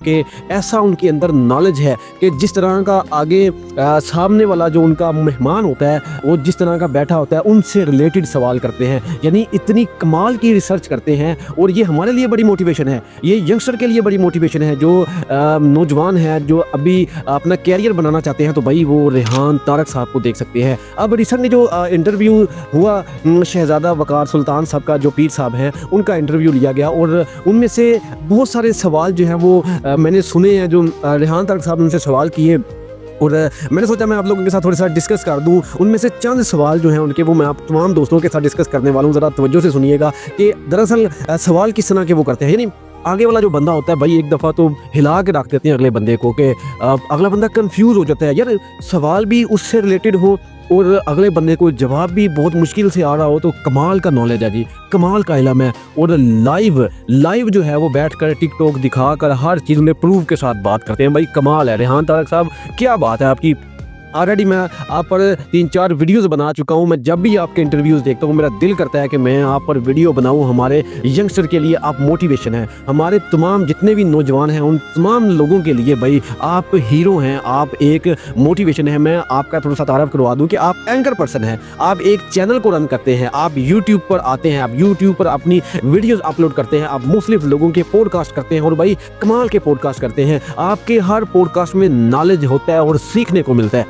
कि ऐसा उनके अंदर नॉलेज है कि जिस तरह का आगे सामने वाला जो उनका मेहमान होता है वो जिस तरह का बैठा होता है उनसे रिलेटेड सवाल करते हैं, यानी इतनी कमाल की रिसर्च करते हैं। और ये हमारे लिए बड़ी मोटिवेशन है, ये यंगस्टर के लिए बड़ी मोटिवेशन है जो नौजवान है जो अभी अपना कैरियर बनाना चाहते हैं। तो भाई वो रेहान तारक साहब को देख सकते हैं। अब रिसेंटली जो इंटरव्यू हुआ शहजादा वकार सुल्तान साहब का, जो पीर साहब हैं, उनका इंटरव्यू लिया गया और उनमें से बहुत सारे सवाल जो हैं वो मैंने सुने हैं जो रेहान तारक साहब ने उनसे सवाल किए और मैंने सोचा मैं आप लोगों के साथ थोड़ा सा डिस्कस कर दूं। उनमें से चंद सवाल जो हैं उनके वो मैं आप तमाम दोस्तों के साथ डिस्कस करने वाला हूं। ज़रा तवज्जो से सुनिएगा कि दरअसल सवाल किस तरह के वो करते हैं। यानी आगे वाला जो बंदा होता है भाई एक दफ़ा तो हिला के रख देते हैं अगले बंदे को कि अगला बंदा कंफ्यूज हो जाता है, यार सवाल भी उससे रिलेटेड हो और अगले बंदे को जवाब भी बहुत मुश्किल से आ रहा हो। तो कमाल का नॉलेज है जी, कमाल का इल्म है। और लाइव जो है वो बैठकर टिकटॉक दिखाकर हर चीज़ उन्हें प्रूफ के साथ बात करते हैं। भाई कमाल है रेहान तारक साहब, क्या बात है आपकी। ऑलरेडी मैं आप पर 3-4 वीडियोस बना चुका हूं। मैं जब भी आपके इंटरव्यूज़ देखता हूं मेरा दिल करता है कि मैं आप पर वीडियो बनाऊं। हमारे यंगस्टर के लिए आप मोटिवेशन हैं, हमारे तमाम जितने भी नौजवान हैं उन तमाम लोगों के लिए भाई आप हीरो हैं, आप एक मोटिवेशन है। मैं आपका थोड़ा सा तारफ़ करवा दूं कि आप एंकर पर्सन हैं, आप एक चैनल को रन करते हैं, आप यूट्यूब पर आते हैं, आप यूट्यूब पर अपनी वीडियोज़ अपलोड करते हैं, आप मुख्तलिफ लोगों के पॉडकास्ट करते हैं और भाई कमाल के पॉडकास्ट करते हैं। आपके हर पॉडकास्ट में नॉलेज होता है और सीखने को मिलता है।